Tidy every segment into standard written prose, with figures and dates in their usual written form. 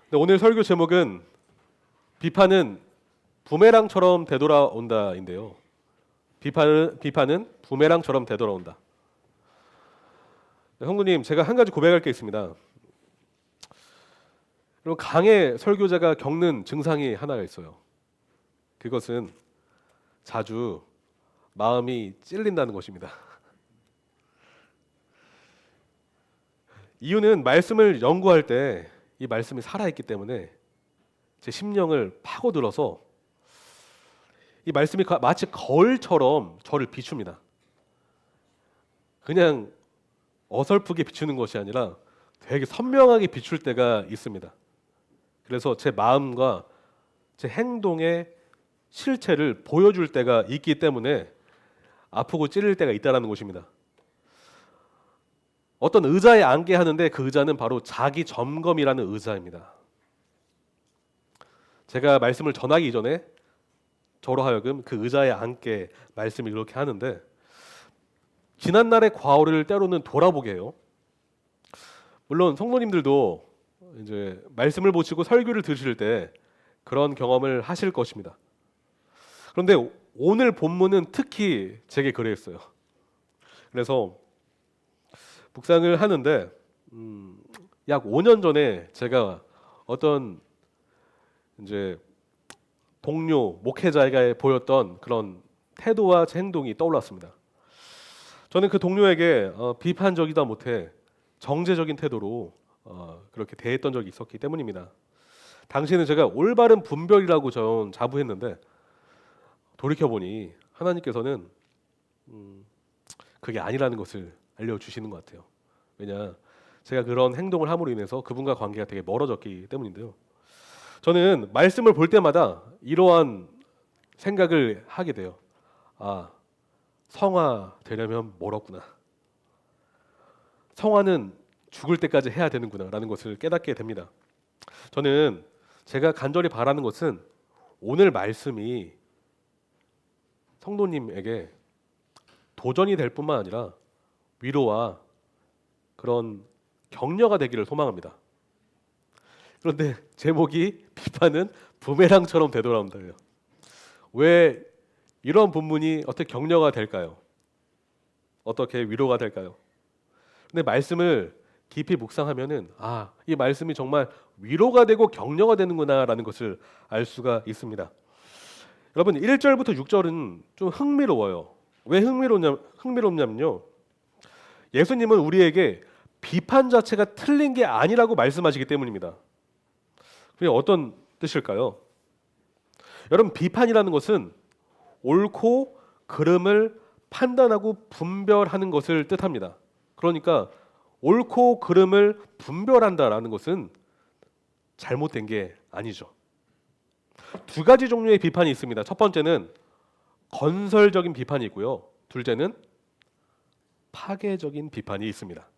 근데 오늘 설교 제목은 비판은 부메랑처럼 되돌아온다인데요. 비판은 부메랑처럼 되돌아온다. 네, 성도님, 제가 한 가지 고백할 게 있습니다. 여러분, 강의 설교자가 겪는 증상이 하나가 있어요. 그것은 자주 마음이 찔린다는 것입니다. 이유는 말씀을 연구할 때 이 말씀이 살아있기 때문에 제 심령을 파고들어서 이 말씀이 마치 거울처럼 저를 비춥니다. 그냥 어설프게 비추는 것이 아니라 되게 선명하게 비출 때가 있습니다. 그래서 제 마음과 제 행동의 실체를 보여줄 때가 있기 때문에 아프고 찔릴 때가 있다는 것입니다. 어떤 의자에 앉게 하는데 그 의자는 바로 자기 점검이라는 의자입니다. 제가 말씀을 전하기 이전에 저로 하여금 그 의자에 앉게 말씀을 이렇게 하는데 지난날의 과오를 때로는 돌아보게 해요. 물론 성도님들도 이제 말씀을 보시고 설교를 들으실 때 그런 경험을 하실 것입니다. 그런데 오늘 본문은 특히 제게 그랬어요. 그래서 묵상을 하는데 약 5년 전에 제가 어떤 이제 동료 목회자에게 보였던 그런 태도와 제 행동이 떠올랐습니다. 저는 그 동료에게 비판적이다 못해 정제적인 태도로 그렇게 대했던 적이 있었기 때문입니다. 당시에는 제가 올바른 분별이라고 전 자부했는데 돌이켜보니 하나님께서는 그게 아니라는 것을 알려주시는 것 같아요. 왜냐, 제가 그런 행동을 함으로 인해서 그분과 관계가 되게 멀어졌기 때문인데요. 저는 말씀을 볼 때마다 이러한 생각을 하게 돼요. 아, 성화 되려면 멀었구나. 성화는 죽을 때까지 해야 되는구나 라는 것을 깨닫게 됩니다. 저는 제가 간절히 바라는 것은 오늘 말씀이 성도님에게 도전이 될 뿐만 아니라 위로와 그런 격려가 되기를 소망합니다. 그런데 제목이 비판은 부메랑처럼 되돌아온다예요. 왜 이런 본문이 어떻게 격려가 될까요? 어떻게 위로가 될까요? 근데 말씀을 깊이 묵상하면은 이 말씀이 정말 위로가 되고 격려가 되는구나라는 것을 알 수가 있습니다. 여러분 1절부터 6절은 좀 흥미로워요. 왜 흥미롭냐면요. 예수님은 우리에게 비판 자체가 틀린 게 아니라고 말씀하시기 때문입니다. 그게 어떤 뜻일까요? 여러분 비판이라는 것은 옳고 그름을 판단하고 분별하는 것을 뜻합니다. 그러니까 옳고 그름을 분별한다라는 것은 잘못된 게 아니죠. 두 가지 종류의 비판이 있습니다. 첫 번째는 건설적인 비판이 있고요. 둘째는 파괴적인 비판이 있습니다.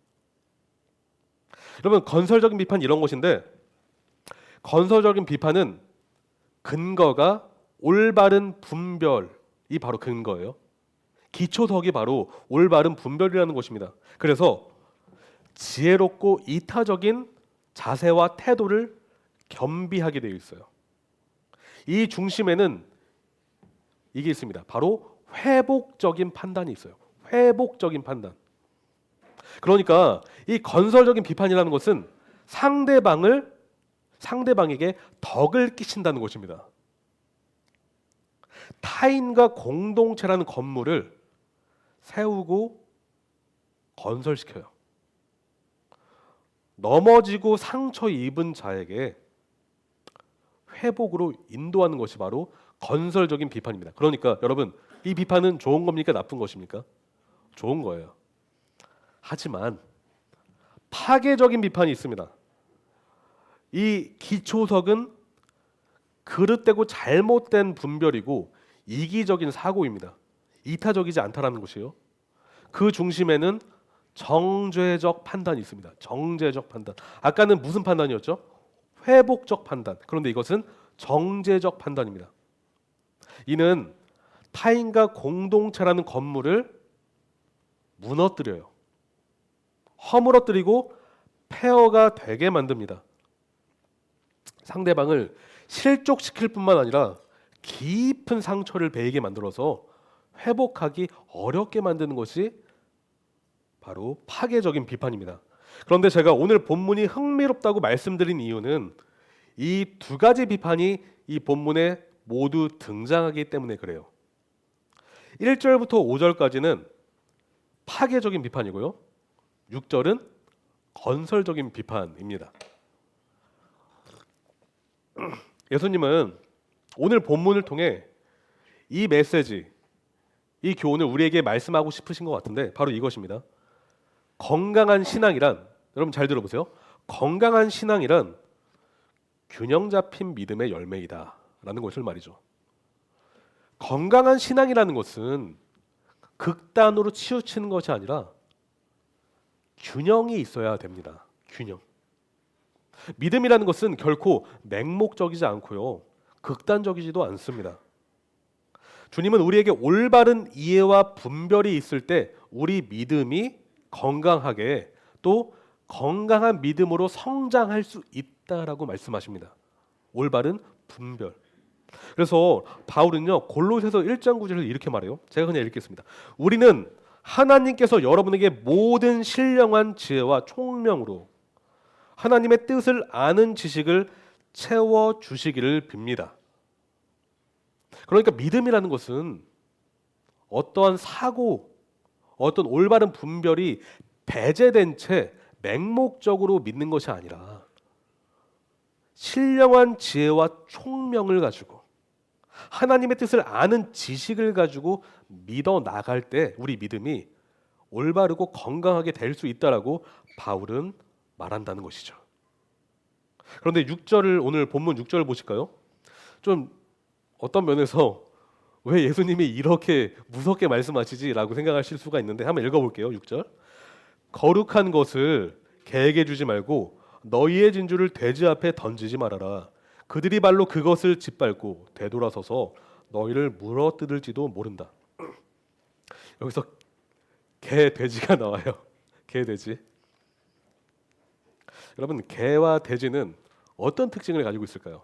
여러분 건설적인 비판 이런 것인데 건설적인 비판은 근거가 올바른 분별이 바로 근거예요. 기초석이 바로 올바른 분별이라는 것입니다. 그래서 지혜롭고 이타적인 자세와 태도를 겸비하게 되어 있어요. 이 중심에는 이게 있습니다. 바로 회복적인 판단이 있어요. 회복적인 판단. 그러니까 이 건설적인 비판이라는 것은 상대방에게 덕을 끼친다는 것입니다. 타인과 공동체라는 건물을 세우고 건설시켜요. 넘어지고 상처 입은 자에게 회복으로 인도하는 것이 바로 건설적인 비판입니다. 그러니까 여러분 이 비판은 좋은 겁니까? 나쁜 것입니까? 좋은 거예요. 하지만 파괴적인 비판이 있습니다. 이 기초석은 그릇되고 잘못된 분별이고 이기적인 사고입니다. 이타적이지 않다라는 것이요. 그 중심에는 정죄적 판단이 있습니다. 정죄적 판단. 아까는 무슨 판단이었죠? 회복적 판단. 그런데 이것은 정죄적 판단입니다. 이는 타인과 공동체라는 건물을 무너뜨려요. 허물어뜨리고 폐허가 되게 만듭니다. 상대방을 실족시킬 뿐만 아니라 깊은 상처를 베이게 만들어서 회복하기 어렵게 만드는 것이 바로 파괴적인 비판입니다. 그런데 제가 오늘 본문이 흥미롭다고 말씀드린 이유는 이 두 가지 비판이 이 본문에 모두 등장하기 때문에 그래요. 1절부터 5절까지는 파괴적인 비판이고요. 6절은 건설적인 비판입니다. 예수님은 오늘 본문을 통해 이 메시지, 이 교훈을 우리에게 말씀하고 싶으신 것 같은데 바로 이것입니다. 건강한 신앙이란, 여러분 잘 들어보세요. 건강한 신앙이란 균형 잡힌 믿음의 열매이다 라는 것을 말이죠. 건강한 신앙이라는 것은 극단으로 치우치는 것이 아니라 균형이 있어야 됩니다. 균형. 믿음이라는 것은 결코 맹목적이지 않고요, 극단적이지도 않습니다. 주님은 우리에게 올바른 이해와 분별이 있을 때 우리 믿음이 건강하게, 또 건강한 믿음으로 성장할 수 있다라고 말씀하십니다. 올바른 분별. 그래서 바울은요, 골로새서 1장 9절을 이렇게 말해요. 제가 그냥 읽겠습니다. 우리는 하나님께서 여러분에게 모든 신령한 지혜와 총명으로 하나님의 뜻을 아는 지식을 채워 주시기를 빕니다. 그러니까 믿음이라는 것은 어떠한 사고, 어떤 올바른 분별이 배제된 채 맹목적으로 믿는 것이 아니라 신령한 지혜와 총명을 가지고 하나님의 뜻을 아는 지식을 가지고 믿어 나갈 때 우리 믿음이 올바르고 건강하게 될 수 있다라고 바울은 말한다는 것이죠. 그런데 6절을, 오늘 본문 6절을 보실까요? 좀 어떤 면에서 왜 예수님이 이렇게 무섭게 말씀하시지라고 생각하실 수가 있는데 한번 읽어볼게요. 6절. 거룩한 것을 개에게 주지 말고 너희의 진주를 돼지 앞에 던지지 말아라. 그들이 발로 그것을 짓밟고 되돌아서서 너희를 물어뜯을지도 모른다. 여기서 개, 돼지가 나와요. 개, 돼지. 여러분, 개와 돼지는 어떤 특징을 가지고 있을까요?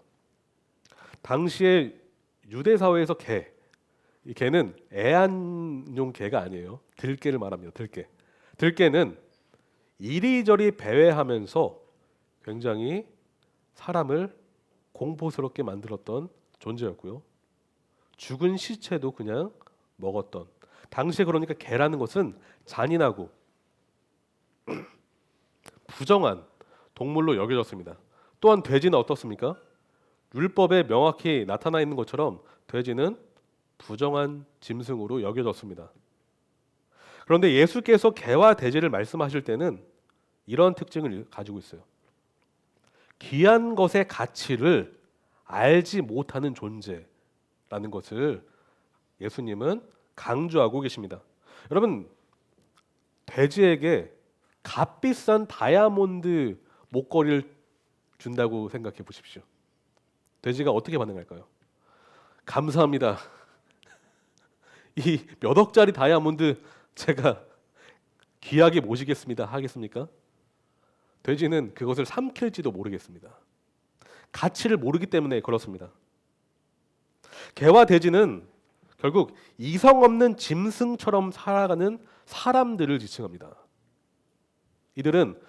당시에 유대 사회에서 이 개는 애완용 개가 아니에요. 들개를 말합니다. 들개. 들개는 이리저리 배회하면서 굉장히 사람을 공포스럽게 만들었던 존재였고요. 죽은 시체도 그냥 먹었던, 당시에 그러니까 개라는 것은 잔인하고 부정한 동물로 여겨졌습니다. 또한 돼지는 어떻습니까? 율법에 명확히 나타나 있는 것처럼 돼지는 부정한 짐승으로 여겨졌습니다. 그런데 예수께서 개와 돼지를 말씀하실 때는 이런 특징을 가지고 있어요. 귀한 것의 가치를 알지 못하는 존재라는 것을 예수님은 강조하고 계십니다. 여러분, 돼지에게 값비싼 다이아몬드 목걸이를 준다고 생각해 보십시오. 돼지가 어떻게 반응할까요? 감사합니다. 이 몇 억짜리 다이아몬드 제가 귀하게 모시겠습니다 하겠습니까? 돼지는 그것을 삼킬지도 모르겠습니다. 가치를 모르기 때문에 그렇습니다. 개와 돼지는 결국 이성 없는 짐승처럼 살아가는 사람들을 지칭합니다. 이들은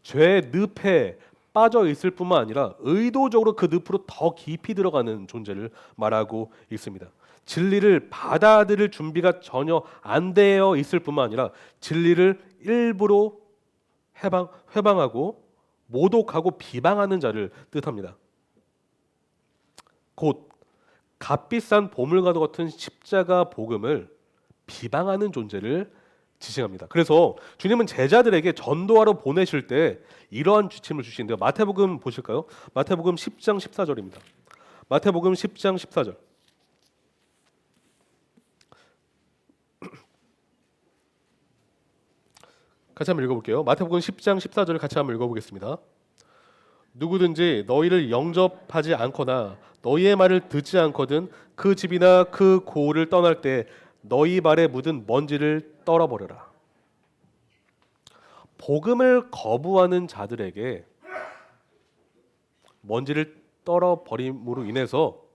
죄의 늪에 빠져 있을 뿐만 아니라 의도적으로 그 늪으로 더 깊이 들어가는 존재를 말하고 있습니다. 진리를 받아들일 준비가 전혀 안 되어 있을 뿐만 아니라 진리를 일부러 회방하고 모독하고 비방하는 자를 뜻합니다. 곧 값비싼 보물과도 같은 십자가 복음을 비방하는 존재를 지칭합니다. 그래서 주님은 제자들에게 전도하러 보내실 때 이러한 지침을 주시는데요. 마태복음 보실까요? 마태복음 10장 14절입니다. 마태복음 10장 14절. 같이 한번 읽어볼게요. 마태복음 10장 14절 같이 한번 읽어보겠습니다. 누구든지 너희를 영접하지 않거나 너희의 말을 듣지 않거든 그 집이나 그 고을을 떠날 때 너희 발에 묻은 먼지를 떨어버려라. 복음을 거부하는 자들에게 먼지를 떨어버림으로 인해서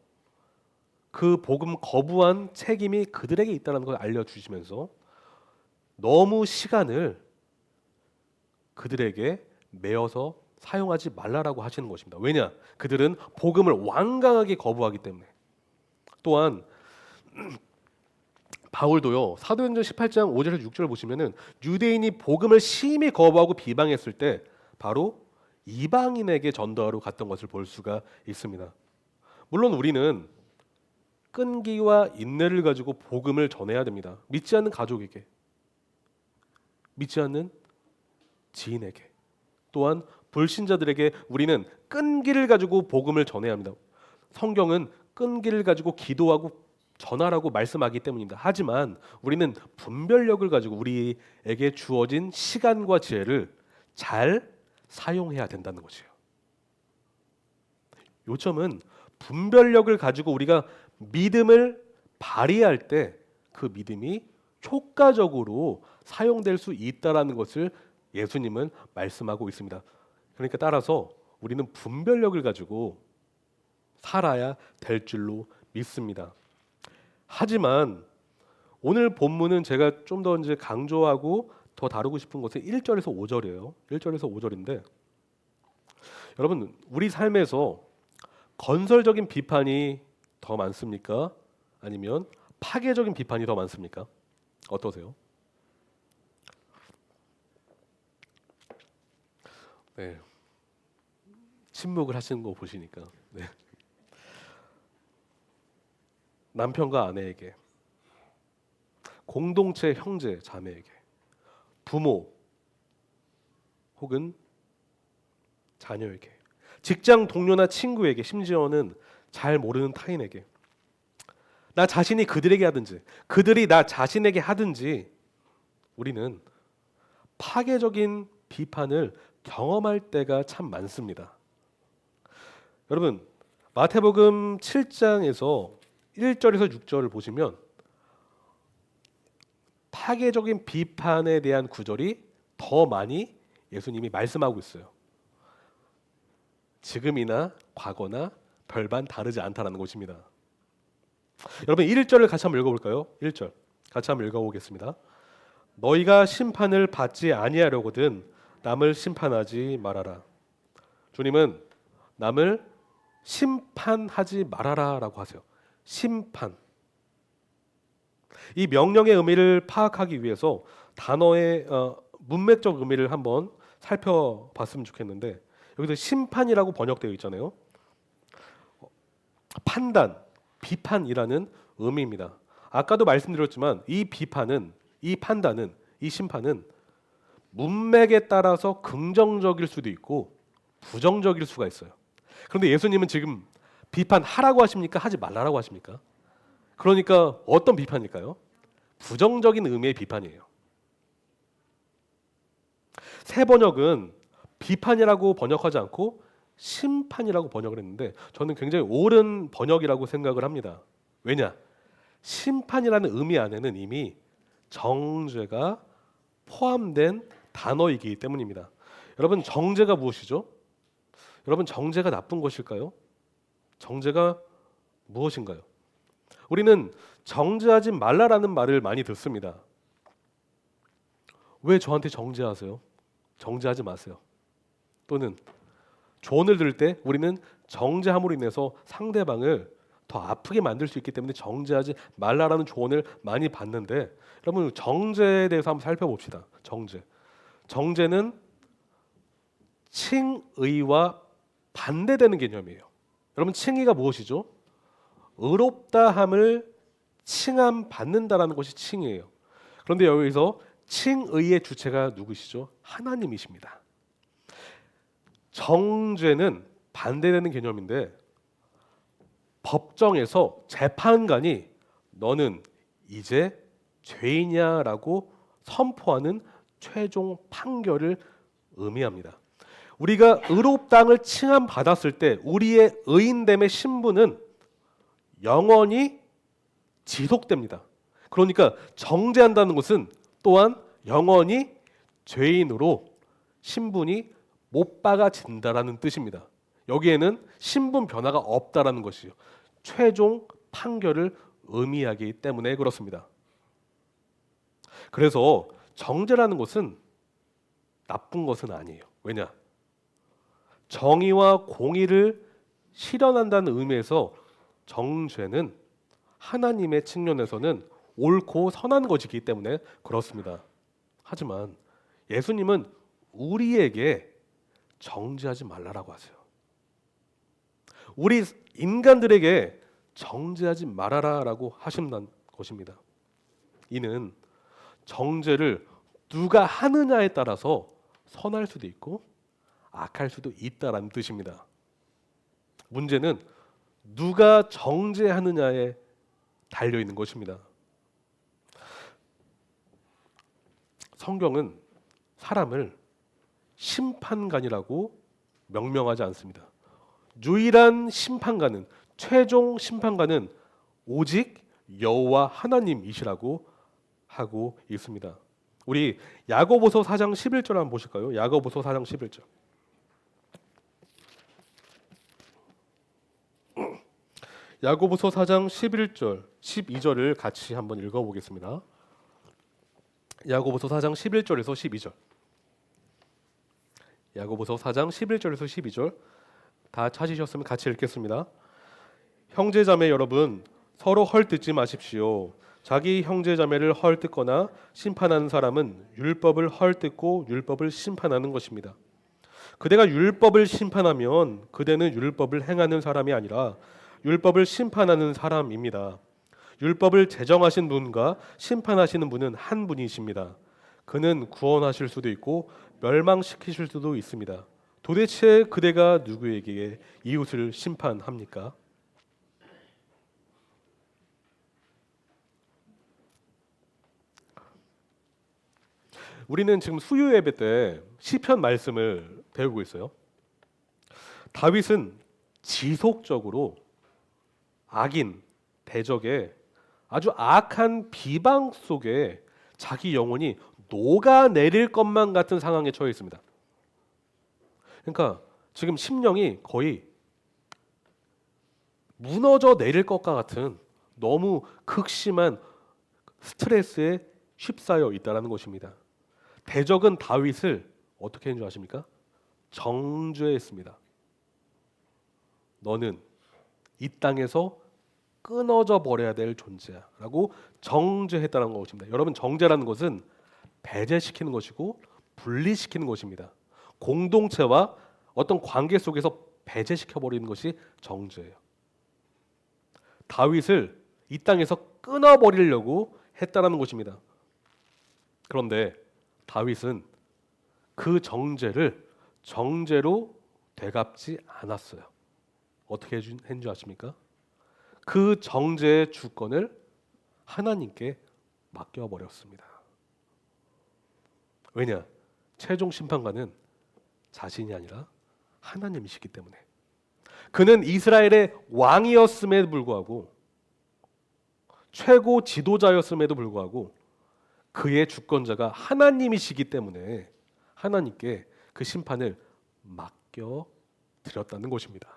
그 복음 거부한 책임이 그들에게 있다는 걸 알려주시면서 너무 시간을 그들에게 메어서 사용하지 말라라고 하시는 것입니다. 왜냐? 그들은 복음을 완강하게 거부하기 때문에. 또한 바울도요. 사도행전 18장 5절에서 6절을 보시면은 유대인이 복음을 심히 거부하고 비방했을 때 바로 이방인에게 전도하러 갔던 것을 볼 수가 있습니다. 물론 우리는 끈기와 인내를 가지고 복음을 전해야 됩니다. 믿지 않는 가족에게, 믿지 않는 지인에게, 또한 불신자들에게 우리는 끈기를 가지고 복음을 전해야 합니다. 성경은 끈기를 가지고 기도하고 전하라고 말씀하기 때문입니다. 하지만 우리는 분별력을 가지고 우리에게 주어진 시간과 지혜를 잘 사용해야 된다는 것이에요. 요점은 분별력을 가지고 우리가 믿음을 발휘할 때 그 믿음이 효과적으로 사용될 수 있다라는 것을 예수님은 말씀하고 있습니다. 그러니까 따라서 우리는 분별력을 가지고 살아야 될 줄로 믿습니다. 하지만 오늘 본문은 제가 좀 더 이제 강조하고 더 다루고 싶은 것은 1절에서 5절이에요. 1절에서 5절인데 여러분, 우리 삶에서 건설적인 비판이 더 많습니까? 아니면 파괴적인 비판이 더 많습니까? 어떠세요? 네. 침묵을 하시는 거 보시니까. 네. 남편과 아내에게, 공동체 형제 자매에게, 부모 혹은 자녀에게, 직장 동료나 친구에게, 심지어는 잘 모르는 타인에게, 나 자신이 그들에게 하든지 그들이 나 자신에게 하든지 우리는 파괴적인 비판을 경험할 때가 참 많습니다. 여러분, 마태복음 7장에서 1절에서 6절을 보시면 파괴적인 비판에 대한 구절이 더 많이 예수님이 말씀하고 있어요. 지금이나 과거나 별반 다르지 않다라는 것입니다. 여러분, 1절을 같이 한번 읽어볼까요? 1절 같이 한번 읽어보겠습니다. 너희가 심판을 받지 아니하려거든 남을 심판하지 말아라. 주님은 남을 심판하지 말아라라고 하세요. 심판. 이 명령의 의미를 파악하기 위해서 단어의 문맥적 의미를 한번 살펴봤으면 좋겠는데 여기서 심판이라고 번역되어 있잖아요. 판단, 비판이라는 의미입니다. 아까도 말씀드렸지만 이 비판은, 이 판단은, 이 심판은 문맥에 따라서 긍정적일 수도 있고 부정적일 수가 있어요. 그런데 예수님은 지금 비판하라고 하십니까? 하지 말라라고 하십니까? 그러니까 어떤 비판일까요? 부정적인 의미의 비판이에요. 새 번역은 비판이라고 번역하지 않고 심판이라고 번역을 했는데 저는 굉장히 옳은 번역이라고 생각을 합니다. 왜냐? 심판이라는 의미 안에는 이미 정죄가 포함된 단어이기 때문입니다. 여러분, 정죄가 무엇이죠? 여러분, 정죄가 나쁜 것일까요? 정죄가 무엇인가요? 우리는 정죄하지 말라라는 말을 많이 듣습니다. 왜 저한테 정죄하세요? 정죄하지 마세요. 또는 조언을 들을 때 우리는 정죄함으로 인해서 상대방을 더 아프게 만들 수 있기 때문에 정죄하지 말라라는 조언을 많이 받는데 여러분, 정죄에 대해서 한번 살펴봅시다. 정죄는 칭의와 반대되는 개념이에요. 여러분, 칭의가 무엇이죠? 의롭다함을 칭함받는다라는 것이 칭의예요. 그런데 여기서 칭의의 주체가 누구시죠? 하나님이십니다. 정죄는 반대되는 개념인데 법정에서 재판관이 너는 이제 죄인이야라고 선포하는 최종 판결을 의미합니다. 우리가 의롭다함을 칭함받았을 때 우리의 의인됨의 신분은 영원히 지속됩니다. 그러니까 정죄한다는 것은 또한 영원히 죄인으로 신분이 못 박아진다라는 뜻입니다. 여기에는 신분 변화가 없다라는 것이요. 최종 판결을 의미하기 때문에 그렇습니다. 그래서 정죄라는 것은 나쁜 것은 아니에요. 왜냐? 정의와 공의를 실현한다는 의미에서 정죄는 하나님의 측면에서는 옳고 선한 것이기 때문에 그렇습니다. 하지만 예수님은 우리에게 정죄하지 말라라고 하세요. 우리 인간들에게 정죄하지 말아라라고 하신다는 것입니다. 이는 정죄를 누가 하느냐에 따라서 선할 수도 있고 악할 수도 있다라는 뜻입니다. 문제는 누가 정죄하느냐에 달려 있는 것입니다. 성경은 사람을 심판관이라고 명명하지 않습니다. 유일한 심판관은, 최종 심판관은 오직 여호와 하나님이시라고 하고 있습니다. 우리 야고보서 4장 11절 한번 보실까요? 야고보서 4장 11절. 야고보서 4장 11절, 12절을 같이 한번 읽어보겠습니다. 야고보서 4장 11절에서 12절. 야고보서 4장 11절에서 12절 다 찾으셨으면 같이 읽겠습니다. 형제자매 여러분, 서로 헐뜯지 마십시오. 자기 형제자매를 헐뜯거나 심판하는 사람은 율법을 헐뜯고 율법을 심판하는 것입니다. 그대가 율법을 심판하면 그대는 율법을 행하는 사람이 아니라 율법을 심판하는 사람입니다. 율법을 제정하신 분과 심판하시는 분은 한 분이십니다. 그는 구원하실 수도 있고 멸망시키실 수도 있습니다. 도대체 그대가 누구에게 이웃을 심판합니까? 우리는 지금 수요 예배 때 시편 말씀을 배우고 있어요. 다윗은 지속적으로 악인, 대적의 아주 악한 비방 속에 자기 영혼이 녹아내릴 것만 같은 상황에 처해 있습니다. 그러니까 지금 심령이 거의 무너져 내릴 것과 같은 너무 극심한 스트레스에 휩싸여 있다는 것입니다. 대적은 다윗을 어떻게 했는 줄 아십니까? 정죄했습니다. 너는 이 땅에서 끊어져 버려야 될 존재야라고 정죄했다는 것입니다. 여러분, 정죄라는 것은 배제시키는 것이고 분리시키는 것입니다. 공동체와 어떤 관계 속에서 배제시켜 버리는 것이 정죄예요. 다윗을 이 땅에서 끊어 버리려고 했다는 것입니다. 그런데 다윗은 그 정죄를 정죄로 되갚지 않았어요. 어떻게 했는 줄 아십니까? 그 정죄의 주권을 하나님께 맡겨버렸습니다. 왜냐? 최종 심판관은 자신이 아니라 하나님이시기 때문에. 그는 이스라엘의 왕이었음에도 불구하고, 최고 지도자였음에도 불구하고 그의 주권자가 하나님이시기 때문에 하나님께 그 심판을 맡겨드렸다는 것입니다.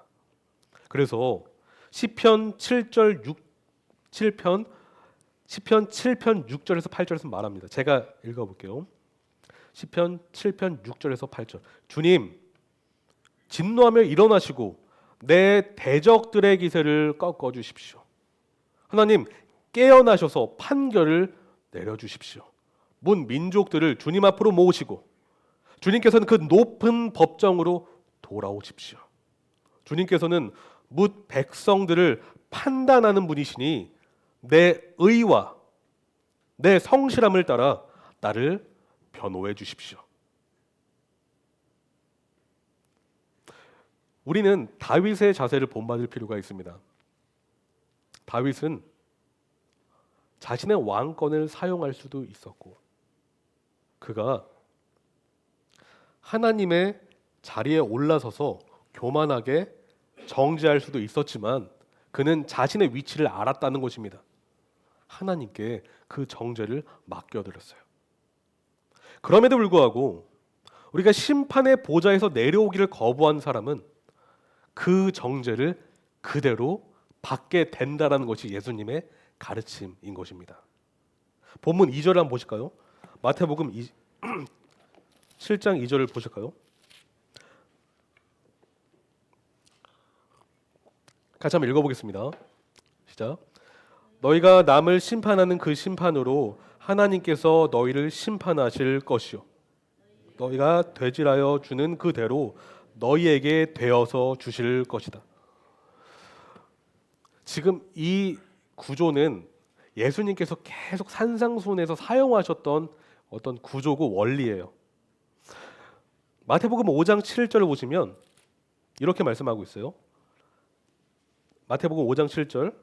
그래서 시편 7편 6절에서 8절에서 말합니다. 제가 읽어볼게요. 시편 7편 6절에서 8절. 주님, 진노하며 일어나시고 내 대적들의 기세를 꺾어 주십시오. 하나님, 깨어나셔서 판결을 내려주십시오. 문 민족들을 주님 앞으로 모으시고 주님께서는 그 높은 법정으로 돌아오십시오. 주님께서는 뭇 백성들을 판단하는 분이시니 내 의와 내 성실함을 따라 나를 변호해 주십시오. 우리는 다윗의 자세를 본받을 필요가 있습니다. 다윗은 자신의 왕권을 사용할 수도 있었고, 그가 하나님의 자리에 올라서서 교만하게 정죄할 수도 있었지만 그는 자신의 위치를 알았다는 것입니다. 하나님께 그 정죄를 맡겨드렸어요. 그럼에도 불구하고 우리가 심판의 보좌에서 내려오기를 거부한 사람은 그 정죄를 그대로 받게 된다라는 것이 예수님의 가르침인 것입니다. 본문 2절을 한번 보실까요? 마태복음 7장 2절을 보실까요? 같이 한번 읽어보겠습니다. 시작. 너희가 남을 심판하는 그 심판으로 하나님께서 너희를 심판하실 것이요 너희가 되질하여 주는 그 대로 너희에게 되어서 주실 것이다. 지금 이 구조는 예수님께서 계속 산상수훈에서 사용하셨던 어떤 구조고 원리예요. 마태복음 5장 7절을 보시면 이렇게 말씀하고 있어요. 마태복음 5장 7절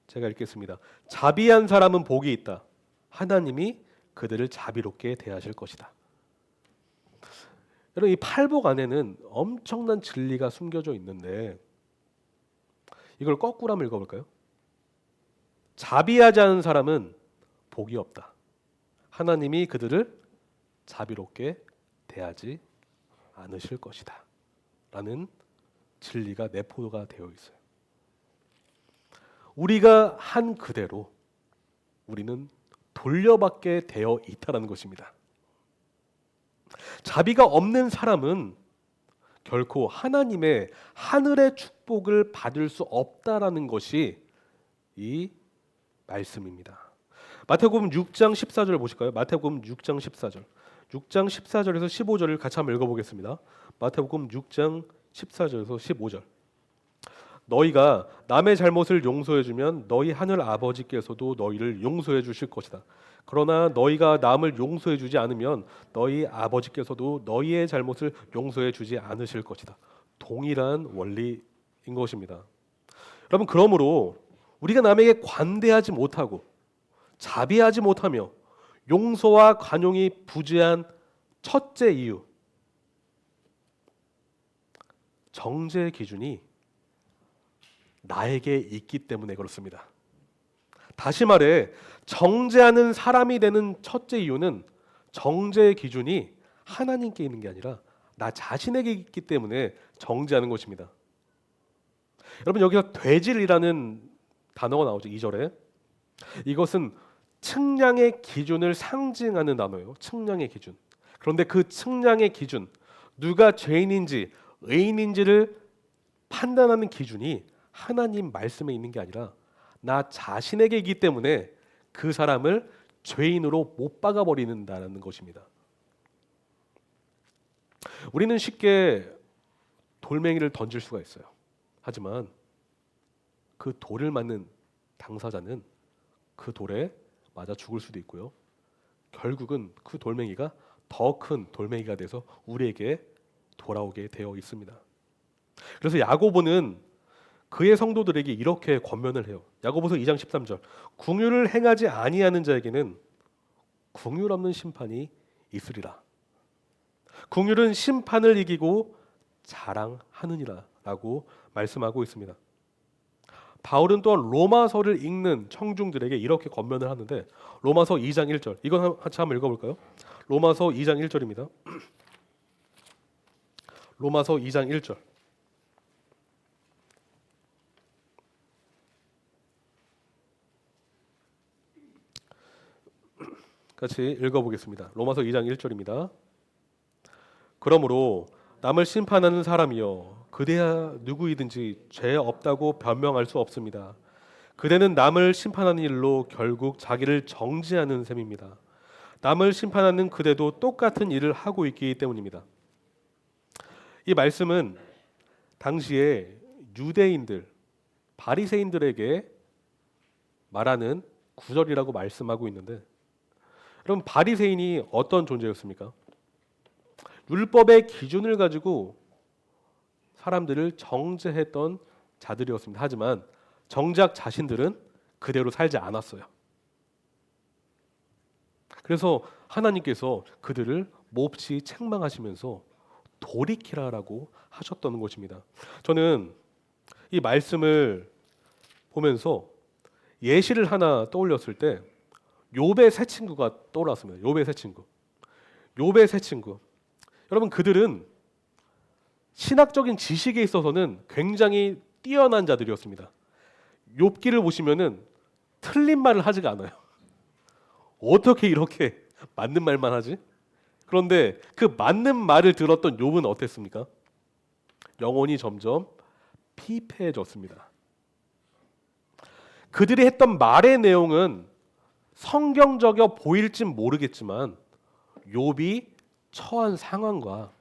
제가 읽겠습니다. 자비한 사람은 복이 있다. 하나님이 그들을 자비롭게 대하실 것이다. 여러분, 이 팔복 안에는 엄청난 진리가 숨겨져 있는데 이걸 거꾸로 한번 읽어볼까요? 자비하지 않은 사람은 복이 없다. 하나님이 그들을 자비롭게 대하지 않으실 것이다. 라는 진리가 내포가 되어 있어요. 우리가 한 그대로 우리는 돌려받게 되어 있다는 것입니다. 자비가 없는 사람은 결코 하나님의 하늘의 축복을 받을 수 없다라는 것이 이 말씀입니다. 마태복음 6장 14절 보실까요? 마태복음 6장 14절. 6장 14절에서 15절을 같이 한번 읽어보겠습니다. 마태복음 6장 14절에서 15절. 너희가 남의 잘못을 용서해주면 너희 하늘 아버지께서도 너희를 용서해 주실 것이다. 그러나 너희가 남을 용서해 주지 않으면 너희 아버지께서도 너희의 잘못을 용서해 주지 않으실 것이다. 동일한 원리인 것입니다. 여러분, 그러므로 우리가 남에게 관대하지 못하고 자비하지 못하며 용서와 관용이 부재한 첫째 이유, 정죄의 기준이 나에게 있기 때문에 그렇습니다. 다시 말해 정죄하는 사람이 되는 첫째 이유는 정죄의 기준이 하나님께 있는 게 아니라 나 자신에게 있기 때문에 정죄하는 것입니다. 여러분, 여기서 되질이라는 단어가 나오죠. 2절에. 이것은 측량의 기준을 상징하는 단어예요. 측량의 기준. 그런데 그 측량의 기준, 누가 죄인인지 의인인지를 판단하는 기준이 하나님 말씀에 있는 게 아니라 나 자신에게 있기 때문에 그 사람을 죄인으로 못 박아버리는다는 것입니다. 우리는 쉽게 돌멩이를 던질 수가 있어요. 하지만 그 돌을 맞는 당사자는 그 돌에 맞아 죽을 수도 있고요. 결국은 그 돌멩이가 더 큰 돌멩이가 돼서 우리에게 돌아오게 되어 있습니다. 그래서 야고보는 그의 성도들에게 이렇게 권면을 해요. 야고보서 2장 13절. 긍휼을 행하지 아니하는 자에게는 긍휼 없는 심판이 있으리라. 긍휼은 심판을 이기고 자랑하느니라 라고 말씀하고 있습니다. 바울은 또한 로마서를 읽는 청중들에게 이렇게 권면을 하는데 로마서 2장 1절. 이건 같이 한번 읽어볼까요? 로마서 2장 1절입니다. 로마서 2장 1절. 같이 읽어보겠습니다. 로마서 2장 1절입니다. 그러므로 남을 심판하는 사람이여 그대야 누구이든지 죄 없다고 변명할 수 없습니다. 그대는 남을 심판하는 일로 결국 자기를 정죄하는 셈입니다. 남을 심판하는 그대도 똑같은 일을 하고 있기 때문입니다. 이 말씀은 당시에 유대인들, 바리새인들에게 말하는 구절이라고 말씀하고 있는데 여러분, 바리새인이 어떤 존재였습니까? 율법의 기준을 가지고 사람들을 정죄했던 자들이었습니다. 하지만 정작 자신들은 그대로 살지 않았어요. 그래서 하나님께서 그들을 몹시 책망하시면서 돌이키라라고 하셨던 것입니다. 저는 이 말씀을 보면서 예시를 하나 떠올렸을 때 욥의 세 친구가 떠올랐습니다. 욥의 세 친구. 욥의 세 친구. 여러분, 그들은 신학적인 지식에 있어서는 굉장히 뛰어난 자들이었습니다. 욥기를 보시면은 틀린 말을 하지가 않아요. 어떻게 이렇게 맞는 말만 하지? 그런데 그 맞는 말을 들었던 욥은 어땠습니까? 영혼이 점점 피폐해졌습니다. 그들이 했던 말의 내용은 성경적이어 보일진 모르겠지만 욥이 처한 상황과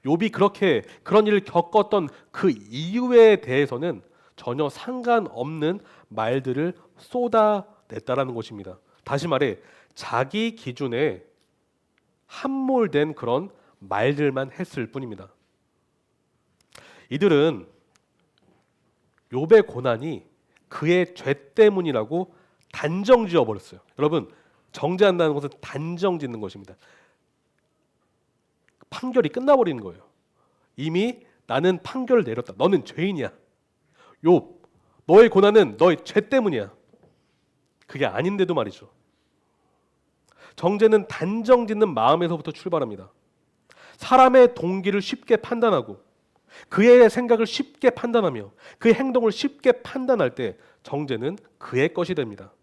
욥이 그렇게 그런 일을 겪었던 그 이유에 대해서는 전혀 상관없는 말들을 쏟아냈다라는 것입니다. 다시 말해 자기 기준에 함몰된 그런 말들만 했을 뿐입니다. 이들은 욥의 고난이 그의 죄 때문이라고 단정 지어버렸어요. 여러분, 정죄한다는 것은 단정 짓는 것입니다. 판결이 끝나버리는 거예요. 이미 나는 판결을 내렸다. 너는 죄인이야. 욥, 너의 고난은 너의 죄 때문이야. 그게 아닌데도 말이죠. 정죄는 단정 짓는 마음에서부터 출발합니다. 사람의 동기를 쉽게 판단하고 그의 생각을 쉽게 판단하며 그의 행동을 쉽게 판단할 때 정죄는 그의 것이 됩니다.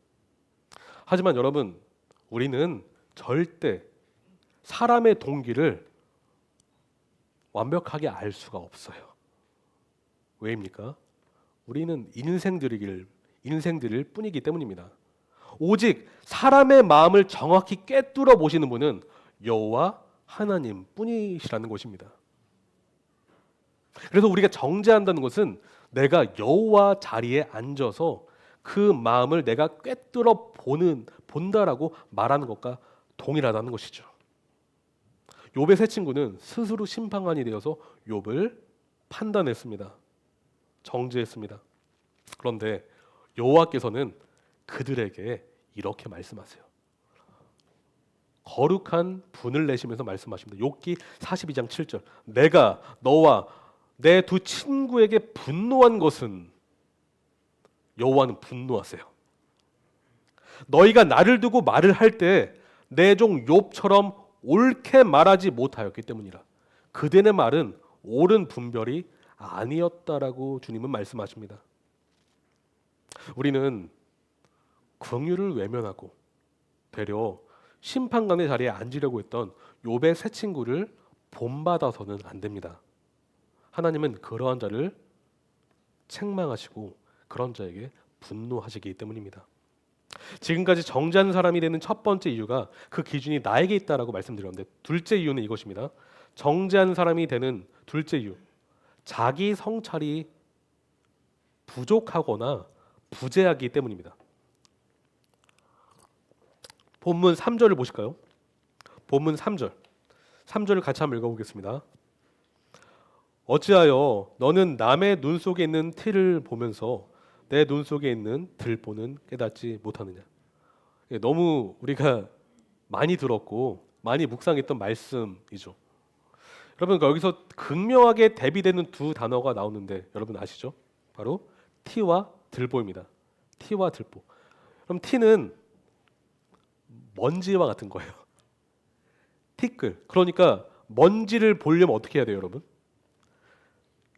하지만 여러분, 우리는 절대 사람의 동기를 완벽하게 알 수가 없어요. 왜입니까? 우리는 인생들일 뿐이기 때문입니다. 오직 사람의 마음을 정확히 꿰뚫어 보시는 분은 여호와 하나님 뿐이시라는 것입니다. 그래서 우리가 정죄한다는 것은 내가 여호와 자리에 앉아서 그 마음을 내가 꿰뚫어 본다라고 말하는 것과 동일하다는 것이죠. 욥의 세 친구는 스스로 심판관이 되어서 욥을 판단했습니다. 정죄했습니다. 그런데 여호와께서는 그들에게 이렇게 말씀하세요. 거룩한 분을 내시면서 말씀하십니다. 욥기 42장 7절. 내가 너와 내 두 친구에게 분노한 것은 여호와는 분노하세요. 너희가 나를 두고 말을 할 때 내 종 욥처럼 옳게 말하지 못하였기 때문이라. 그들의 말은 옳은 분별이 아니었다라고 주님은 말씀하십니다. 우리는 긍휼을 외면하고 되려 심판관의 자리에 앉으려고 했던 욥의 세 친구를 본받아서는 안 됩니다. 하나님은 그러한 자를 책망하시고 그런 자에게 분노하시기 때문입니다. 지금까지 정죄한 사람이 되는 첫 번째 이유가 그 기준이 나에게 있다라고 말씀드렸는데, 둘째 이유는 이것입니다. 정죄한 사람이 되는 둘째 이유, 자기 성찰이 부족하거나 부재하기 때문입니다. 본문 3절을 보실까요? 본문 3절을 같이 한번 읽어보겠습니다. 어찌하여 너는 남의 눈 속에 있는 티를 보면서 내 눈 속에 있는 들보는 깨닫지 못하느냐. 너무 우리가 많이 들었고 많이 묵상했던 말씀이죠. 여러분, 여기서 극명하게 대비되는 두 단어가 나오는데 여러분 아시죠? 바로 티와 들보입니다. 티와 들보. 그럼 티는 먼지와 같은 거예요. 티끌. 그러니까 먼지를 보려면 어떻게 해야 돼요, 여러분?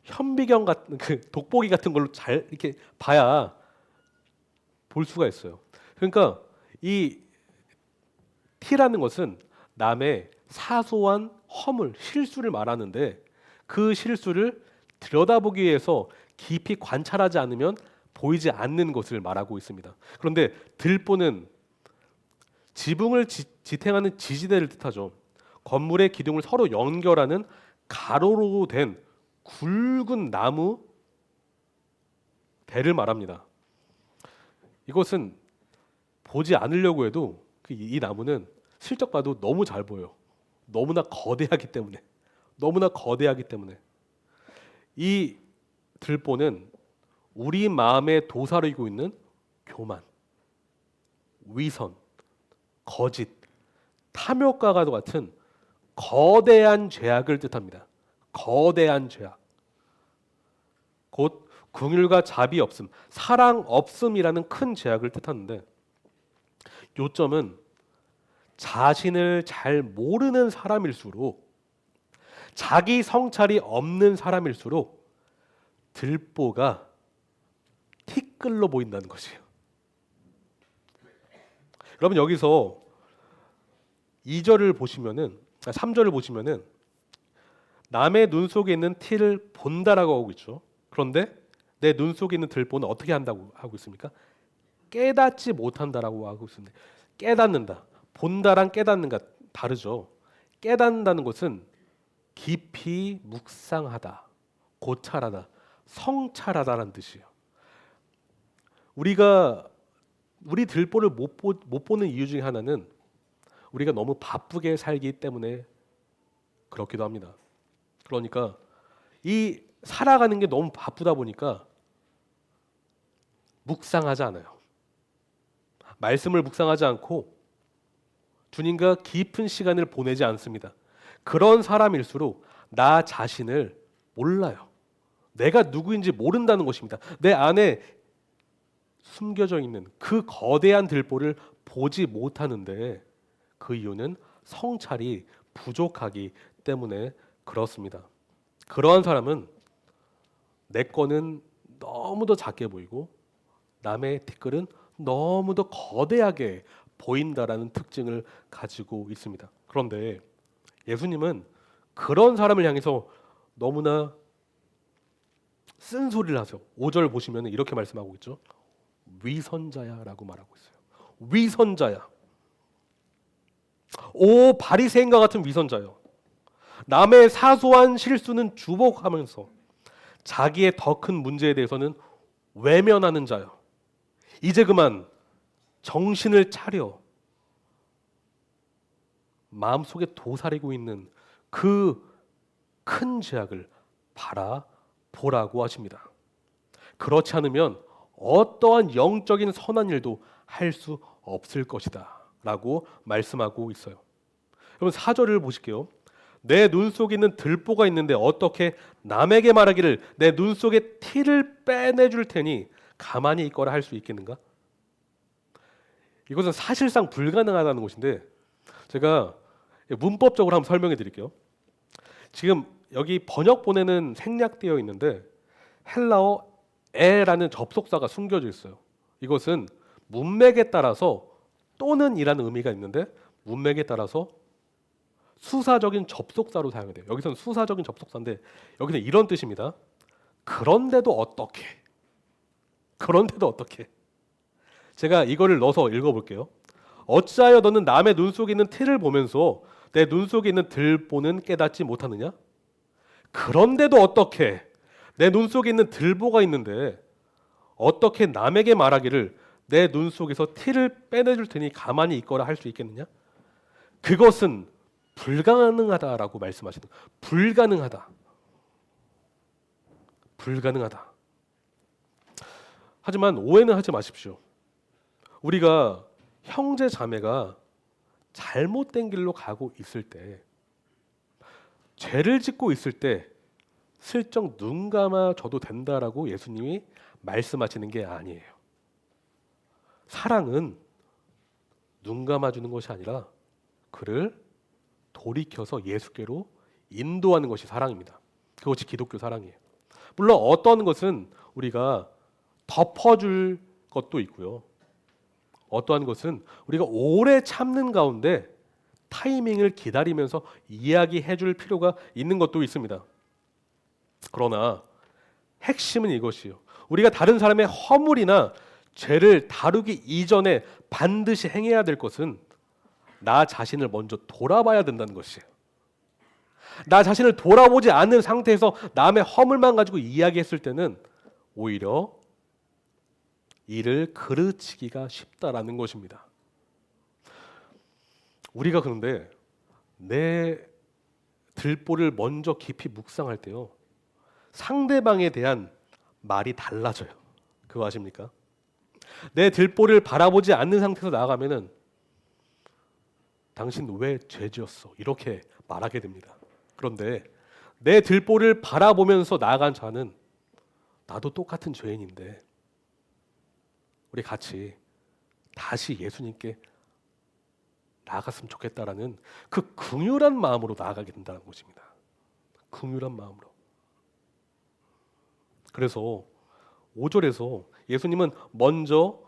현미경 같은 그 돋보기 같은 걸로 잘 이렇게 봐야 볼 수가 있어요. 그러니까 이 티라는 것은 남의 사소한 허물, 실수를 말하는데 그 실수를 들여다보기 위해서 깊이 관찰하지 않으면 보이지 않는 것을 말하고 있습니다. 그런데 들보는 지붕을 지탱하는 지지대를 뜻하죠. 건물의 기둥을 서로 연결하는 가로로 된 굵은 나무 대를 말합니다. 이것은 보지 않으려고 해도 이 나무는 슬쩍 봐도 너무 잘 보여요. 너무나 거대하기 때문에. 이 들보는 우리 마음에 도사리고 있는 교만, 위선, 거짓, 탐욕과도 같은 거대한 죄악을 뜻합니다. 거대한 죄악. 곧 긍휼과 자비 없음, 사랑 없음이라는 큰 죄악을 뜻하는데, 요점은 자신을 잘 모르는 사람일수록 자기 성찰이 없는 사람일수록 들보가 티끌로 보인다는 것이에요. 여러분 여기서 2절을 보시면은 3절을 보시면은 남의 눈 속에 있는 티를 본다라고 하고 있죠. 그런데 내 눈 속에 있는 들보는 어떻게 한다고 하고 있습니까? 깨닫지 못한다라고 하고 있습니다. 깨닫는다. 본다랑 깨닫는가 다르죠. 깨닫는다는 것은 깊이 묵상하다, 고찰하다, 성찰하다라는 뜻이에요. 우리 들보를 못 보는 이유 중에 하나는 우리가 너무 바쁘게 살기 때문에 그렇기도 합니다. 그러니까 이 살아가는 게 너무 바쁘다 보니까 묵상하지 않아요. 말씀을 묵상하지 않고 주님과 깊은 시간을 보내지 않습니다. 그런 사람일수록 나 자신을 몰라요. 내가 누구인지 모른다는 것입니다. 내 안에 숨겨져 있는 그 거대한 들보를 보지 못하는데 그 이유는 성찰이 부족하기 때문에 그렇습니다. 그러한 사람은 내 거는 너무도 작게 보이고 남의 티끌은 너무도 거대하게 보인다라는 특징을 가지고 있습니다. 그런데 예수님은 그런 사람을 향해서 너무나 쓴소리를 하세요. 5절 보시면 이렇게 말씀하고 있죠. 위선자야라고 말하고 있어요. 위선자야. 오 바리새인과 같은 위선자요. 남의 사소한 실수는 주목하면서 자기의 더 큰 문제에 대해서는 외면하는 자요. 이제 그만 정신을 차려 마음속에 도사리고 있는 그 큰 죄악을 바라보라고 하십니다. 그렇지 않으면 어떠한 영적인 선한 일도 할 수 없을 것이다 라고 말씀하고 있어요. 여러분 4절을 보실게요. 내 눈 속에 있는 들보가 있는데 어떻게 남에게 말하기를 내 눈 속에 티를 빼내줄 테니 가만히 있거라 할 수 있겠는가? 이것은 사실상 불가능하다는 것인데 제가 문법적으로 한번 설명해 드릴게요. 지금 여기 번역본에는 생략되어 있는데 헬라어 에라는 접속사가 숨겨져 있어요. 이것은 문맥에 따라서 또는 이라는 의미가 있는데 문맥에 따라서 수사적인 접속사로 사용이 돼요. 여기서는 수사적인 접속사인데 여기는 이런 뜻입니다. 그런데도 어떻게? 그런데도 어떻게? 제가 이거를 넣어서 읽어볼게요. 어찌하여 너는 남의 눈 속에 있는 티를 보면서 내 눈 속에 있는 들보는 깨닫지 못하느냐? 그런데도 어떻게? 내 눈 속에 있는 들보가 있는데 어떻게 남에게 말하기를 내 눈 속에서 티를 빼내줄 테니 가만히 있거라 할 수 있겠느냐? 그것은 불가능하다라고 말씀하시는 거예요. 불가능하다. 불가능하다. 하지만 오해는 하지 마십시오. 우리가 형제 자매가 잘못된 길로 가고 있을 때, 죄를 짓고 있을 때 슬쩍 눈 감아줘도 된다라고 예수님이 말씀하시는 게 아니에요. 사랑은 눈 감아주는 것이 아니라 그를 돌이켜서 예수께로 인도하는 것이 사랑입니다. 그것이 기독교 사랑이에요. 물론 어떤 것은 우리가 덮어줄 것도 있고요. 어떠한 것은 우리가 오래 참는 가운데 타이밍을 기다리면서 이야기해 줄 필요가 있는 것도 있습니다. 그러나 핵심은 이것이요. 우리가 다른 사람의 허물이나 죄를 다루기 이전에 반드시 행해야 될 것은 나 자신을 먼저 돌아봐야 된다는 것이에요. 나 자신을 돌아보지 않는 상태에서 남의 허물만 가지고 이야기했을 때는 오히려 이를 그르치기가 쉽다라는 것입니다. 우리가 그런데 내 들보를 먼저 깊이 묵상할 때요, 상대방에 대한 말이 달라져요. 그거 아십니까? 내 들보를 바라보지 않는 상태에서 나아가면은 당신 왜 죄 지었어? 이렇게 말하게 됩니다. 그런데 내 들보를 바라보면서 나아간 자는 나도 똑같은 죄인인데 우리 같이 다시 예수님께 나아갔으면 좋겠다라는 그 긍휼한 마음으로 나아가게 된다는 것입니다. 긍휼한 마음으로. 그래서 5절에서 예수님은 먼저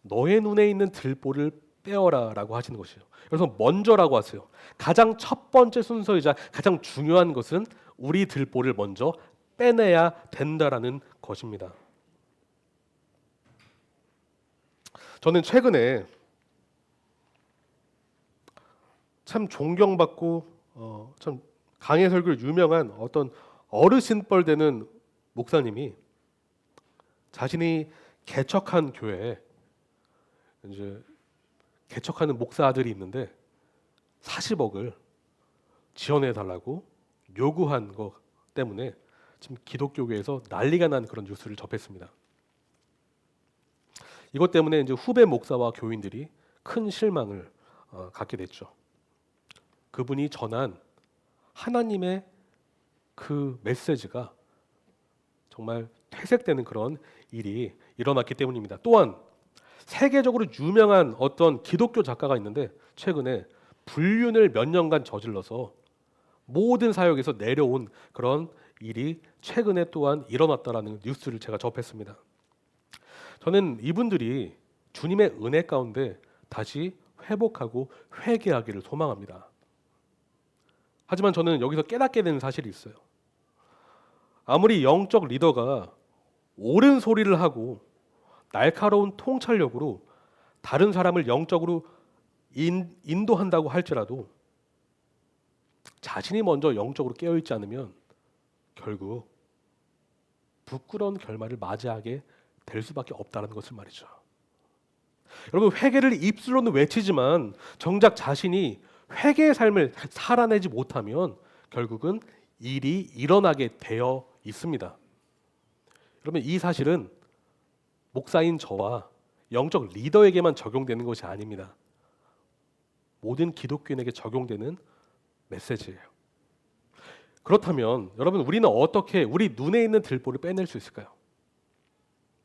너의 눈에 있는 들보를 빼어라 라고 하시는 것이에요. 그래서 먼저라고 하세요. 가장 첫 번째 순서이자 가장 중요한 것은 우리 들보를 먼저 빼내야 된다라는 것입니다. 저는 최근에 참 존경받고 참 강해 설교를 유명한 어떤 어르신뻘 되는 목사님이 자신이 개척한 교회에 이제 개척하는 목사들이 있는데 40억을 지원해 달라고 요구한 것 때문에 지금 기독교계에서 난리가 난 그런 뉴스를 접했습니다. 이것 때문에 이제 후배 목사와 교인들이 큰 실망을 갖게 됐죠. 그분이 전한 하나님의 그 메시지가 정말 퇴색되는 그런 일이 일어났기 때문입니다. 또한 세계적으로 유명한 어떤 기독교 작가가 있는데 최근에 불륜을 몇 년간 저질러서 모든 사역에서 내려온 그런 일이 최근에 또한 일어났다라는 뉴스를 제가 접했습니다. 저는 이분들이 주님의 은혜 가운데 다시 회복하고 회개하기를 소망합니다. 하지만 저는 여기서 깨닫게 되는 사실이 있어요. 아무리 영적 리더가 옳은 소리를 하고 날카로운 통찰력으로 다른 사람을 영적으로 인도한다고 할지라도 자신이 먼저 영적으로 깨어있지 않으면 결국 부끄러운 결말을 맞이하게 될 수밖에 없다는 것을 말이죠. 여러분, 회개를 입술로는 외치지만 정작 자신이 회개의 삶을 살아내지 못하면 결국은 일이 일어나게 되어 있습니다. 여러분, 이 사실은 목사인 저와 영적 리더에게만 적용되는 것이 아닙니다. 모든 기독교인에게 적용되는 메시지예요. 그렇다면 여러분, 우리는 어떻게 우리 눈에 있는 들보를 빼낼 수 있을까요?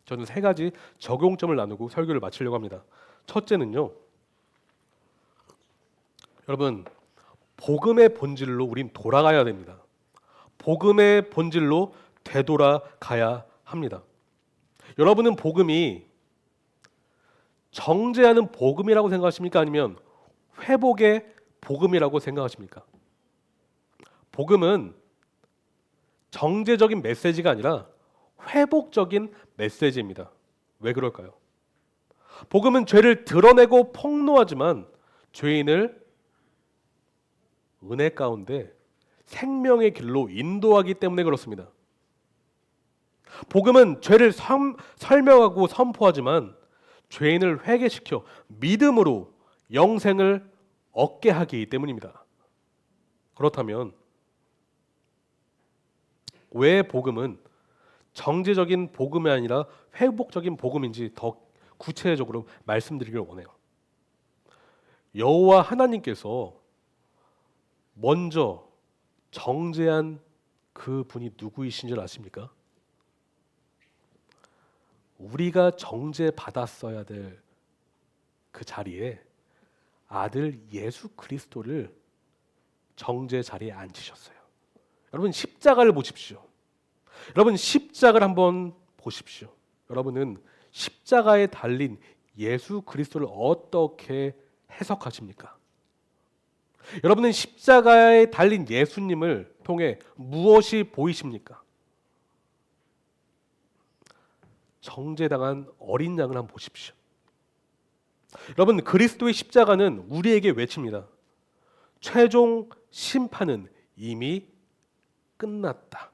저는 3가지 적용점을 나누고 설교를 마치려고 합니다. 첫째는요, 여러분, 복음의 본질로 우린 돌아가야 됩니다. 복음의 본질로 되돌아가야 합니다. 여러분은 복음이 정죄하는 복음이라고 생각하십니까? 아니면 회복의 복음이라고 생각하십니까? 복음은 정죄적인 메시지가 아니라 회복적인 메시지입니다. 왜 그럴까요? 복음은 죄를 드러내고 폭로하지만 죄인을 은혜 가운데 생명의 길로 인도하기 때문에 그렇습니다. 복음은 죄를 설명하고 선포하지만 죄인을 회개시켜 믿음으로 영생을 얻게 하기 때문입니다. 그렇다면 왜 복음은 정죄적인 복음이 아니라 회복적인 복음인지 더 구체적으로 말씀드리길 원해요. 여호와 하나님께서 먼저 정죄한 그 분이 누구이신 줄 아십니까? 우리가 정죄받았어야 될 그 자리에 아들 예수 그리스도를 정죄 자리에 앉히셨어요. 여러분, 십자가를 보십시오. 여러분, 십자가를 한번 보십시오. 여러분은 십자가에 달린 예수 그리스도를 어떻게 해석하십니까? 여러분은 십자가에 달린 예수님을 통해 무엇이 보이십니까? 정죄당한 어린 양을 한번 보십시오. 여러분, 그리스도의 십자가는 우리에게 외칩니다. 최종 심판은 이미 끝났다.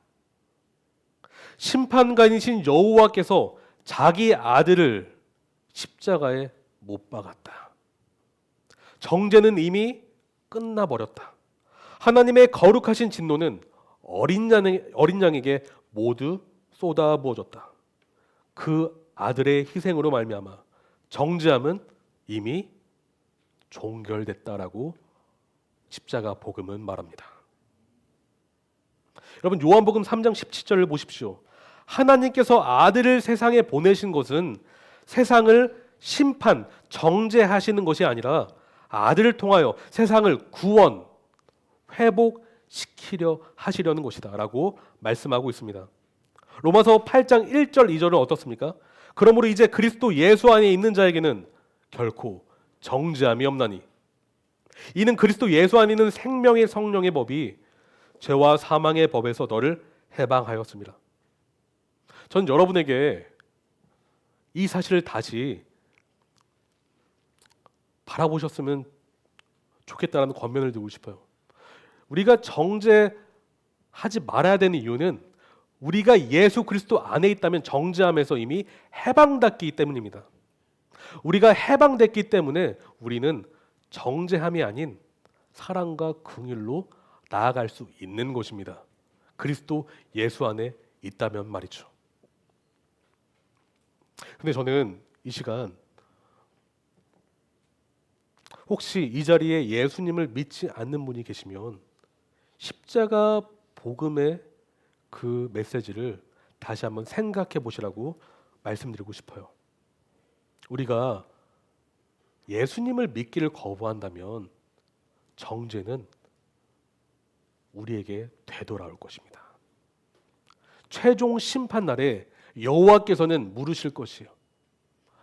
심판관이신 여호와께서 자기 아들을 십자가에 못 박았다. 정죄는 이미 끝나버렸다. 하나님의 거룩하신 진노는 어린 양에게 모두 쏟아부어졌다. 그 아들의 희생으로 말미암아 정죄함은 이미 종결됐다라고 십자가 복음은 말합니다. 여러분, 요한복음 3장 17절을 보십시오. 하나님께서 아들을 세상에 보내신 것은 세상을 심판, 정죄하시는 것이 아니라 아들을 통하여 세상을 구원, 회복시키기 하시려는 것이다라고 말씀하고 있습니다. 로마서 8장 1절 2절은 어떻습니까? 그러므로 이제 그리스도 예수 안에 있는 자에게는 결코 정죄함이 없나니 이는 그리스도 예수 안에 있는 생명의 성령의 법이 죄와 사망의 법에서 너를 해방하였습니다. 전 여러분에게 이 사실을 다시 바라보셨으면 좋겠다는 권면을 드리고 싶어요. 우리가 정죄하지 말아야 되는 이유는 우리가 예수 그리스도 안에 있다면 정죄함에서 이미 해방됐기 때문입니다. 우리가 해방됐기 때문에 우리는 정죄함이 아닌 사랑과 긍휼로 나아갈 수 있는 것입니다. 그리스도 예수 안에 있다면 말이죠. 근데 저는 이 시간 혹시 이 자리에 예수님을 믿지 않는 분이 계시면 십자가 복음의 그 메시지를 다시 한번 생각해 보시라고 말씀드리고 싶어요. 우리가 예수님을 믿기를 거부한다면 정죄는 우리에게 되돌아올 것입니다. 최종 심판 날에 여호와께서는 물으실 것이요,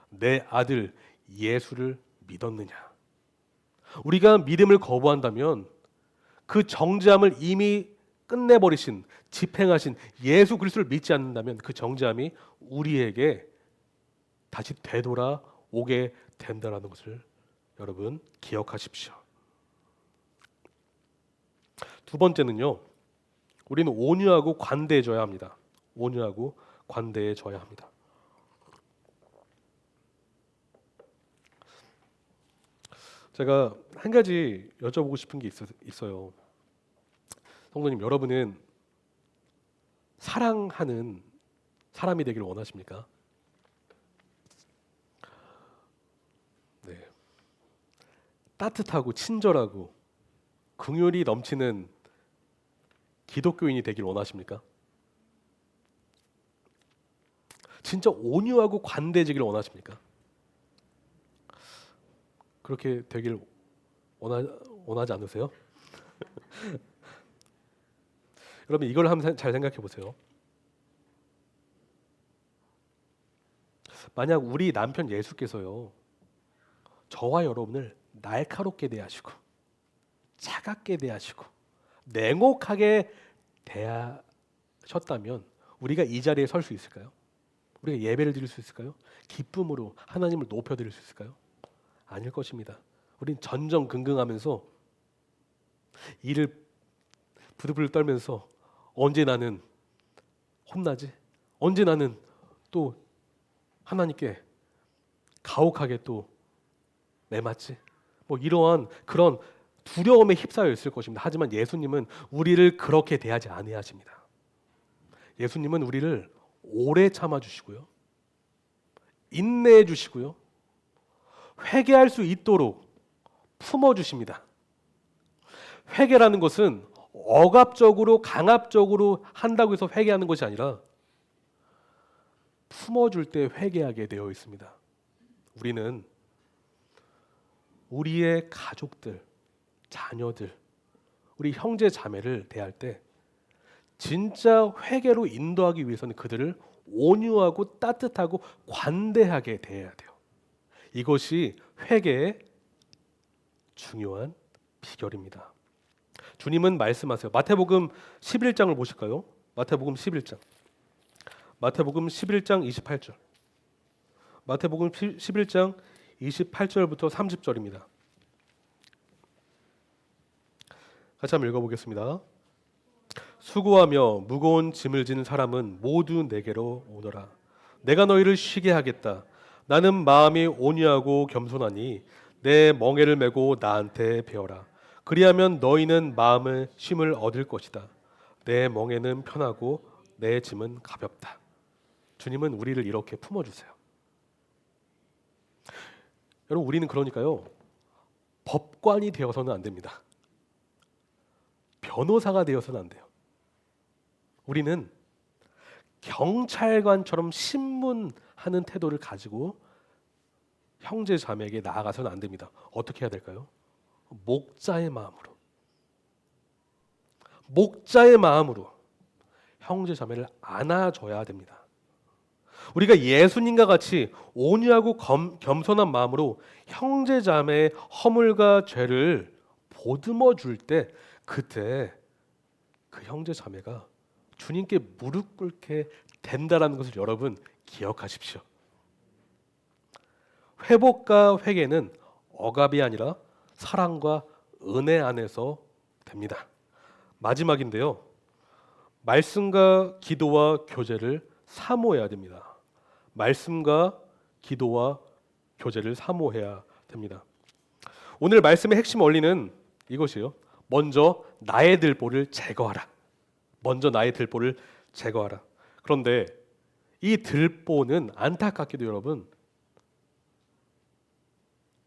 내 아들 예수를 믿었느냐? 우리가 믿음을 거부한다면 그 정죄함을 이미 끝내버리신, 집행하신 예수 그리스도를 믿지 않는다면 그 정죄함이 우리에게 다시 되돌아오게 된다는 것을 여러분 기억하십시오. 두 번째는요, 우리는 온유하고 관대해져야 합니다. 온유하고 관대해져야 합니다. 제가 한 가지 여쭤보고 싶은 게 있어요. 성도님, 여러분은 사랑하는 사람이 되길 원하십니까? 네. 따뜻하고 친절하고 긍휼이 넘치는 기독교인이 되길 원하십니까? 진짜 온유하고 관대해지길 원하십니까? 그렇게 되길 원하지 않으세요? 여러분, 이걸 한번 잘 생각해 보세요. 만약 우리 남편 예수께서요, 저와 여러분을 날카롭게 대하시고 차갑게 대하시고 냉혹하게 대하셨다면 우리가 이 자리에 설 수 있을까요? 우리가 예배를 드릴 수 있을까요? 기쁨으로 하나님을 높여드릴 수 있을까요? 아닐 것입니다. 우린 전전긍긍하면서 이를 부들부들 떨면서 언제 나는 혼나지? 언제 나는 또 하나님께 가혹하게 또 매맞지? 뭐 이러한 그런 두려움에 휩싸여 있을 것입니다. 하지만 예수님은 우리를 그렇게 대하지 아니하십니다. 예수님은 우리를 오래 참아 주시고요, 인내해 주시고요, 회개할 수 있도록 품어 주십니다. 회개라는 것은 억압적으로 강압적으로 한다고 해서 회개하는 것이 아니라 품어줄 때 회개하게 되어 있습니다. 우리는 우리의 가족들, 자녀들, 우리 형제 자매를 대할 때 진짜 회개로 인도하기 위해서는 그들을 온유하고 따뜻하고 관대하게 대해야 돼요. 이것이 회개의 중요한 비결입니다. 주님은 말씀하세요. 마태복음 11장을 보실까요? 마태복음 11장. 마태복음 11장 28절. 마태복음 11장 28절부터 30절입니다. 같이 한번 읽어보겠습니다. 수고하며 무거운 짐을 지는 사람은 모두 내게로 오너라. 내가 너희를 쉬게 하겠다. 나는 마음이 온유하고 겸손하니 내 멍에를 메고 나한테 배워라. 그리하면 너희는 마음의 쉼을 얻을 것이다. 내 멍에는 편하고 내 짐은 가볍다. 주님은 우리를 이렇게 품어주세요. 여러분, 우리는 그러니까요, 법관이 되어서는 안 됩니다. 변호사가 되어서는 안 돼요. 우리는 경찰관처럼 신문하는 태도를 가지고 형제 자매에게 나아가서는 안 됩니다. 어떻게 해야 될까요? 목자의 마음으로, 목자의 마음으로 형제 자매를 안아줘야 됩니다. 우리가 예수님과 같이 온유하고 겸손한 마음으로 형제 자매의 허물과 죄를 보듬어 줄 때, 그때 그 형제 자매가 주님께 무릎 꿇게 된다라는 것을 여러분 기억하십시오. 회복과 회개는 억압이 아니라 사랑과 은혜 안에서 됩니다. 마지막인데요. 말씀과 기도와 교제를 사모해야 됩니다. 말씀과 기도와 교제를 사모해야 됩니다. 오늘 말씀의 핵심 원리는 이것이에요. 먼저 나의 들보를 제거하라. 먼저 나의 들보를 제거하라. 그런데 이 들보는 안타깝게도 여러분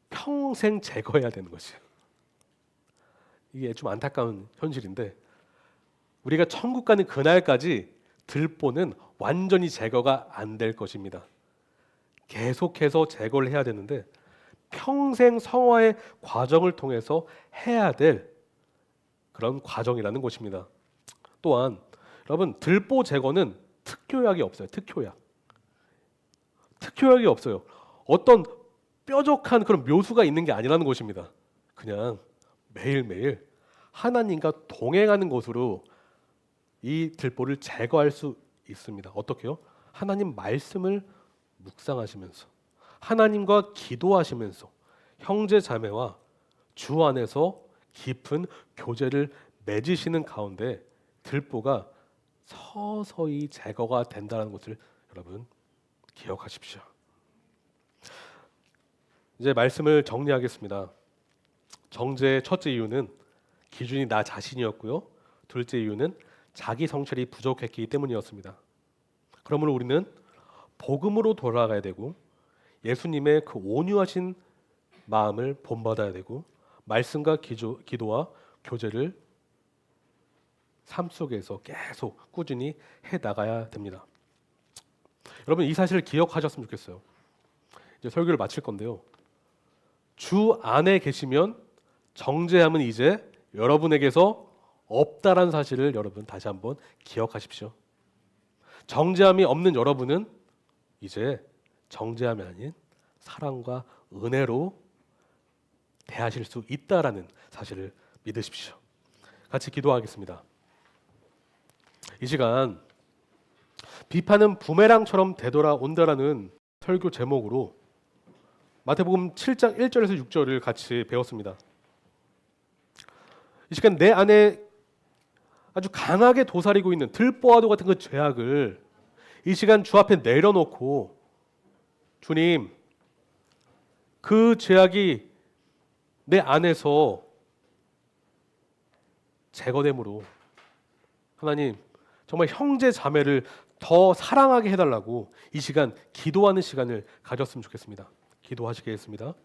평생 제거해야 되는 것이에요. 이게 좀 안타까운 현실인데, 우리가 천국 가는 그날까지 들보는 완전히 제거가 안 될 것입니다. 계속해서 제거를 해야 되는데 평생 성화의 과정을 통해서 해야 될 그런 과정이라는 것입니다. 또한 여러분, 들보 제거는 특효약이 없어요. 특효약이 없어요. 어떤 뾰족한 그런 묘수가 있는 게 아니라는 것입니다. 그냥 매일매일 하나님과 동행하는 것으로 이 들보를 제거할 수 있습니다. 어떻게요? 하나님 말씀을 묵상하시면서, 하나님과 기도하시면서, 형제 자매와 주 안에서 깊은 교제를 맺으시는 가운데 들보가 서서히 제거가 된다는 것을 여러분 기억하십시오. 이제 말씀을 정리하겠습니다. 정죄의 첫째 이유는 기준이 나 자신이었고요. 둘째 이유는 자기 성찰이 부족했기 때문이었습니다. 그러므로 우리는 복음으로 돌아가야 되고, 예수님의 그 온유하신 마음을 본받아야 되고, 말씀과 기도와 교제를 삶 속에서 계속 꾸준히 해 나가야 됩니다. 여러분, 이 사실을 기억하셨으면 좋겠어요. 이제 설교를 마칠 건데요. 주 안에 계시면 정죄함은 이제 여러분에게서 없다라는 사실을 여러분 다시 한번 기억하십시오. 정죄함이 없는 여러분은 이제 정죄함이 아닌 사랑과 은혜로 대하실 수 있다라는 사실을 믿으십시오. 같이 기도하겠습니다. 이 시간 비판은 부메랑처럼 되돌아온다라는 설교 제목으로 마태복음 7장 1절에서 6절을 같이 배웠습니다. 이 시간 내 안에 아주 강하게 도사리고 있는 들보와도 같은 그 죄악을 이 시간 주 앞에 내려놓고, 주님, 그 죄악이 내 안에서 제거됨으로 하나님 정말 형제 자매를 더 사랑하게 해달라고 이 시간 기도하는 시간을 가졌으면 좋겠습니다. 기도하시겠습니다.